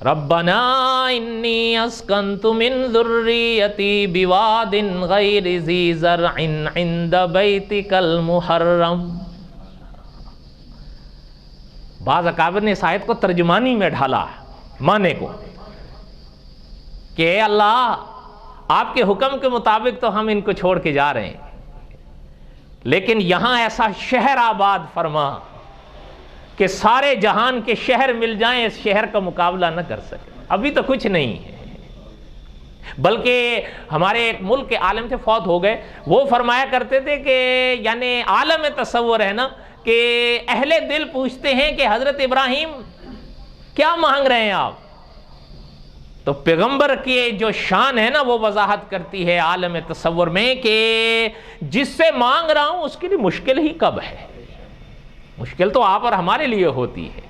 रब्बना इन्नी अस्कन्तु मिन ज़ुर्रियती बिवादिन गैरि ज़ी ज़रअन इंद बैतिकल मुहर्रम। बाज़ अकाबिर ने इस आयत को तर्जुमानी में ढाला माने को कि अल्लाह आपके हुक्म के मुताबिक तो हम इनको छोड़ के जा रहे हैं, लेकिन यहां ऐसा शहर आबाद फरमा कि सारे जहान के शहर मिल जाएं, इस शहर का मुकाबला न कर सके। अभी तो कुछ नहीं है, बल्कि हमारे एक मुल्क के आलिम थे, फौत हो गए, वो फरमाया करते थे कि यानी आलम तसव्वुर है ना कि अहले दिल पूछते हैं कि हजरत इब्राहिम क्या मांग रहे हैं आप, तो पैगंबर की जो शान है ना वो वजाहत करती है आलम तसव्वुर में कि जिससे मांग रहा हूं उसके लिए मुश्किल ही कब है, मुश्किल तो आप और हमारे लिए होती है।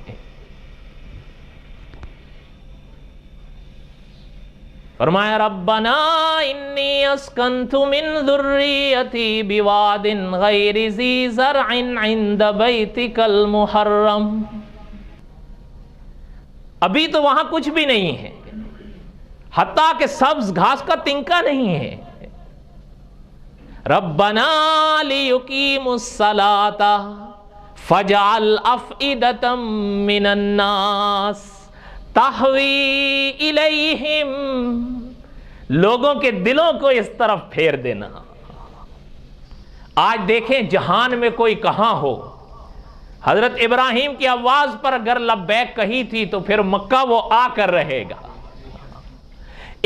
फरमाया रब्बना इन्नी अस्कन्तु मिन ज़ुर्रियती बिवादिन गैरि ज़ी ज़रअन इंद बैतिकल मुहर्रम। अभी तो वहां कुछ भी नहीं है, हत्ता कि सब्ज घास का तिनका नहीं है। रब्बना लियुकीमुस्सलाता फजअल अफ़इदतम मिनन्नास तहवी इलैहिम। लोगों के दिलों को इस तरफ फेर देना। आज देखें जहान में कोई कहां हो, हजरत इब्राहिम की आवाज पर अगर लब्बैक कही थी तो फिर मक्का वो आकर रहेगा।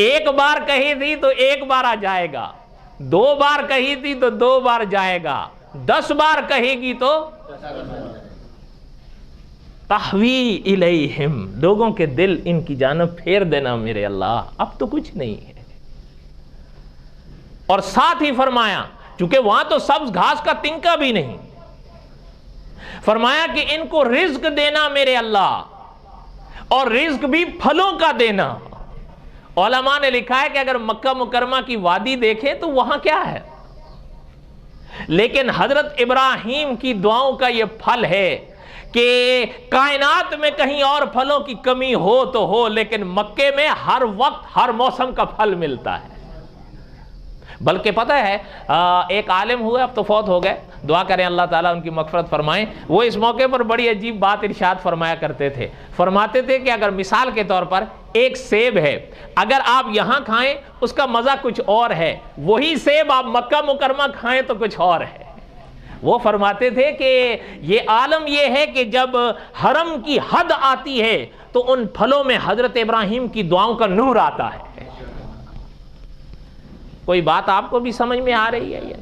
एक बार कही थी तो एक बार आ जाएगा, 2 बार कही थी तो 2 बार जाएगा, 10 बार कहेगी तो तहवी इलैहिम। लोगों के दिल इनकी जानब फेर देना मेरे अल्लाह, अब तो कुछ नहीं है। और साथ ही फरमाया, चूंकि वहां तो सब्ज घास का तिनका भी नहीं, फरमाया कि इनको रिज्क देना मेरे अल्लाह, और रिज्क भी फलों का देना। उलमा ने लिखा है कि अगर मक्का मुकरमा की वादी देखें तो वहां क्या है, लेकिन हजरत इब्राहिम की दुआओं का यह फल है कि कायनात में कहीं और फलों की कमी हो तो हो, लेकिन मक्के में हर वक्त हर मौसम का फल मिलता है। बल्कि पता है एक आलिम हुए, अब तो फौत हो गए, दुआ करें अल्लाह ताला उनकी मग़फ़िरत फरमाएं। वो इस मौके पर बड़ी अजीब बात इरशाद फरमाया करते थे। फरमाते थे कि अगर मिसाल के तौर पर एक सेब है, अगर आप यहाँ खाएं उसका मज़ा कुछ और है, वही सेब आप मक्का मुकरमा खाएं तो कुछ और है। वो फरमाते थे कि ये आलम ये है कि जब हरम की हद आती है तो उन फलों में हजरत इब्राहिम की दुआओं का नूर आता है। कोई बात आपको भी समझ में आ रही है ये?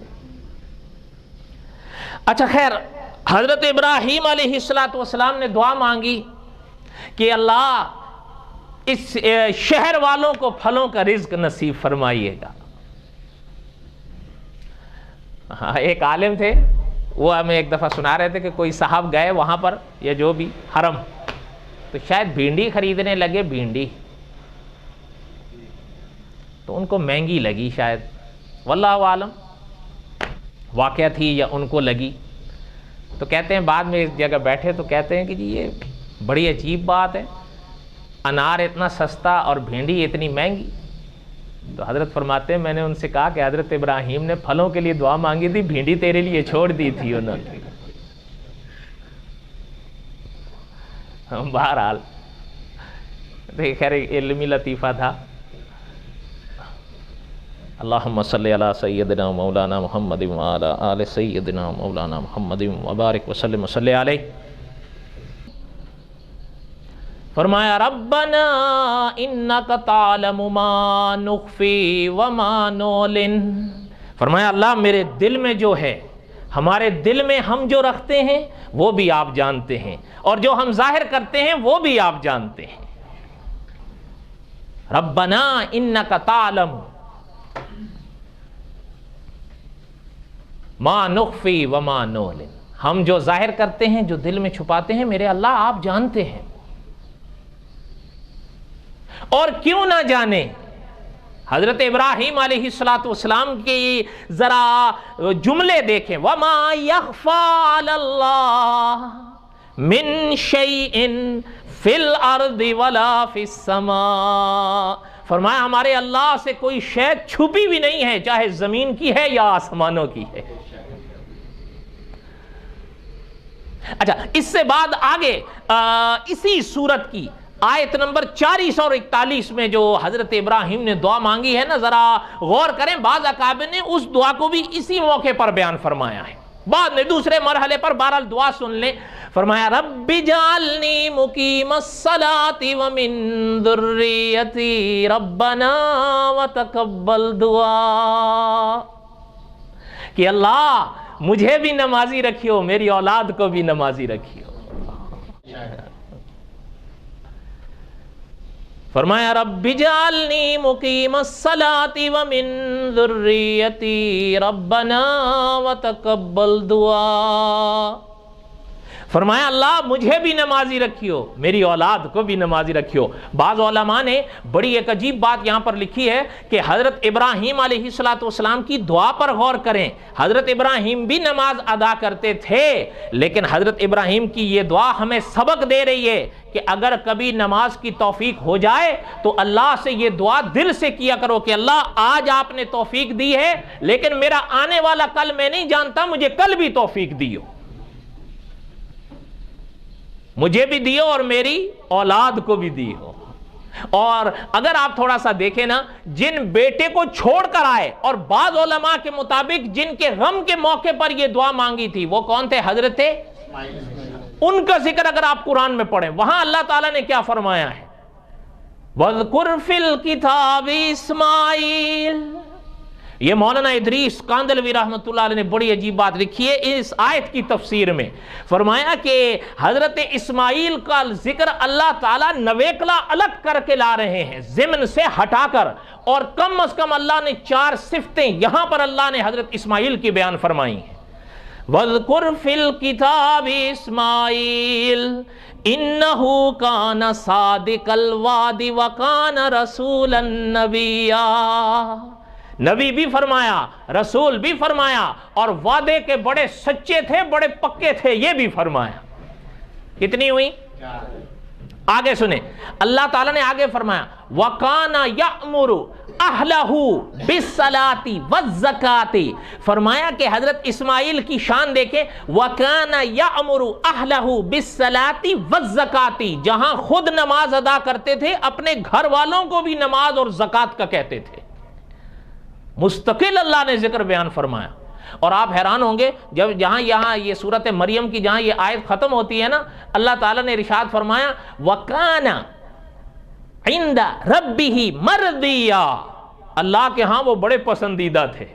अच्छा खैर, हजरत इब्राहिम अलैहिस्सलाम ने दुआ मांगी कि अल्लाह इस शहर वालों को फलों का रिज्क नसीब फरमाइएगा। हाँ, एक आलिम थे, वो हमें एक दफ़ा सुना रहे थे कि कोई साहब गए वहाँ पर, या जो भी हरम, तो शायद भिंडी खरीदने लगे, भिंडी तो उनको महंगी लगी शायद, वल्लाहु आलम वाक़या थी या उनको लगी। तो कहते हैं बाद में इस जगह बैठे तो कहते हैं कि जी ये बड़ी अजीब बात है, अनार इतना सस्ता और भिंडी इतनी महंगी। तो हजरत फरमाते हैं मैंने उनसे कहा कि हजरत इब्राहिम ने फलों के लिए दुआ मांगी थी, भिंडी तेरे लिए छोड़ दी थी उन्होंने। बहरहाल खैर इल्मी लतीफ़ा था। अल्लाहुम्मा सल्ली अला सय्यदिना मौलाना मुहम्मद व अला आलि सय्यदिना मौलाना मुहम्मद व बारिक व सल्लिम अलैहि। फरमाया रब्बना इन्नका तालमु मा नुख्फी व मा नुलिन। फरमाया अल्लाह मेरे दिल में जो है, हमारे दिल में हम जो रखते हैं वो भी आप जानते हैं, और जो हम जाहिर करते हैं वो भी आप जानते हैं। रब्बना इन्नका तालमु मा नुख्फी व मा नुलिन। हम जो जाहिर करते हैं, जो दिल में छुपाते हैं, मेरे अल्लाह आप जानते हैं। और क्यों ना जाने, हजरत इब्राहिम अलैहिस्सलाम के जरा जुमले देखें, वमा यख्फा अलल्लाह मिन शैइन فی الارض ولا فی السماء، فرمایا ہمارے اللہ سے کوئی شے چھپی بھی نہیں ہے، چاہے زمین کی ہے یا آسمانوں کی ہے۔ اچھا، اس سے بعد آگے اسی سورت کی آیت نمبر 441 میں جو حضرت ابراہیم نے دعا مانگی ہے نا، ذرا غور کریں، بعض اکابر نے اس دعا کو بھی اسی موقع پر بیان فرمایا ہے، بعد میں دوسرے مرحلے پر۔ بہرحال دعا سن لیں، فرمایا رب اجعلنی مقیم الصلاۃ ومن ذریتی ربنا وتقبل دعا، کہ اللہ مجھے بھی نمازی رکھیو، میری اولاد کو بھی نمازی رکھیو۔ فرمایا رب اجعلنی مقیم الصلاۃ ومن ذریتی ربنا وتقبل دعا، فرمایا اللہ مجھے بھی نمازی رکھیو، میری اولاد کو بھی نمازی رکھیو۔ بعض علماء نے بڑی ایک عجیب بات یہاں پر لکھی ہے کہ حضرت ابراہیم علیہ السلام کی دعا پر غور کریں۔ حضرت ابراہیم بھی نماز ادا کرتے تھے، لیکن حضرت ابراہیم کی یہ دعا ہمیں سبق دے رہی ہے کہ اگر کبھی نماز کی توفیق ہو جائے تو اللہ سے یہ دعا دل سے کیا کرو کہ اللہ آج آپ نے توفیق دی ہے، لیکن میرا آنے والا کل میں نہیں جانتا، مجھے کل بھی توفیق دیو، مجھے بھی دیو اور میری اولاد کو بھی دیو۔ اور اگر آپ تھوڑا سا دیکھیں نا، جن بیٹے کو چھوڑ کر آئے اور بعض علماء کے مطابق جن کے غم کے موقع پر یہ دعا مانگی تھی، وہ کون تھے؟ حضرت ان کا ذکر اگر آپ قرآن میں پڑھیں، وہاں اللہ تعالیٰ نے کیا فرمایا ہے؟ وَاذْكُرْ فِي الْكِتَابِ اسماعیل۔ یہ مولانا ادریس کاندلوی رحمۃ اللہ علیہ نے بڑی عجیب بات لکھی ہے اس آیت کی تفسیر میں، فرمایا کہ حضرت اسماعیل کا ذکر اللہ تعالیٰ نویکلا الگ کر کے لا رہے ہیں، ضمن سے ہٹا کر، اور کم از کم اللہ نے 4 صفتیں یہاں پر اللہ نے حضرت اسماعیل کی بیان فرمائی ہیں۔ وَاذْكُرْ فِي الْكِتَابِ اسماعیل إِنَّهُ كَانَ صَادِقَ الْوَعْدِ وَكَانَ رَسُولًا نَبِيًّا، نبی بھی فرمایا، رسول بھی فرمایا، اور وعدے کے بڑے سچے تھے، بڑے پکے تھے، یہ بھی فرمایا۔ کتنی ہوئی؟ آگے سنیں، اللہ تعالیٰ نے آگے فرمایا وَقَانَ يَأْمُرُ أَهْلَهُ بِالصَّلَاةِ وَالزَّكَاةِ، فرمایا کہ حضرت اسماعیل کی شان دیکھیں، وَقَانَ يَأْمُرُ أَهْلَهُ بِالصَّلَاةِ وَالزَّكَاةِ، جہاں خود نماز ادا کرتے تھے اپنے گھر والوں کو بھی نماز اور زکوٰۃ کا کہتے تھے۔ مستقل اللہ نے ذکر بیان فرمایا۔ اور آپ حیران ہوں گے جب یہاں یہ سورت مریم کی جہاں یہ آیت ختم ہوتی ہے نا، اللہ تعالیٰ نے ارشاد فرمایا وَقَانَ عِنْدَ رَبِّهِ مَرْضِيًّا، اللہ کے ہاں وہ بڑے پسندیدہ تھے۔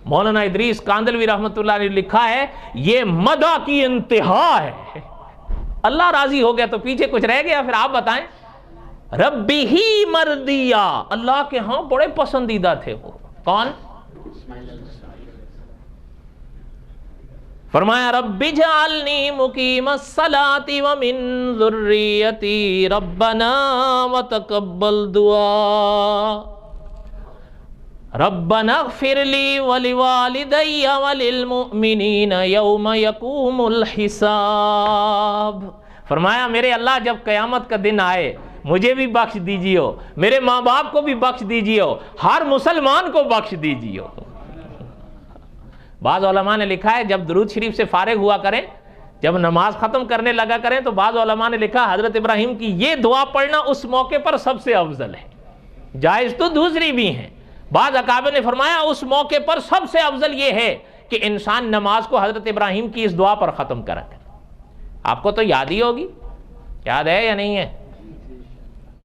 مولانا ادریس کاندلوی رحمۃ اللہ نے لکھا ہے یہ مدح کی انتہا ہے، اللہ راضی ہو گیا تو پیچھے کچھ رہ گیا؟ پھر آپ بتائیں۔ ربِّهِ مَرْضِيًّا، اللہ کے ہاں بڑے پسندیدہ تھے وہ۔ کون؟ فرمایا رب اجعلنی مقیم الصلاۃ ومن ذریتی ربنا وتقبل دعا، ربنا اغفر لی ولوالدی وللمؤمنین یوم یقوم الحساب، فرمایا میرے اللہ جب قیامت کا دن آئے مجھے بھی بخش دیجیو، میرے ماں باپ کو بھی بخش دیجیو، ہر مسلمان کو بخش دیجیو۔ بعض علماء نے لکھا ہے جب درود شریف سے فارغ ہوا کریں، جب نماز ختم کرنے لگا کریں، تو بعض علماء نے لکھا حضرت ابراہیم کی یہ دعا پڑھنا اس موقع پر سب سے افضل ہے، جائز تو دوسری بھی ہیں۔ بعض اکابر نے فرمایا اس موقع پر سب سے افضل یہ ہے کہ انسان نماز کو حضرت ابراہیم کی اس دعا پر ختم کرے۔ آپ کو تو یاد ہی ہوگی، یاد ہے یا نہیں ہے؟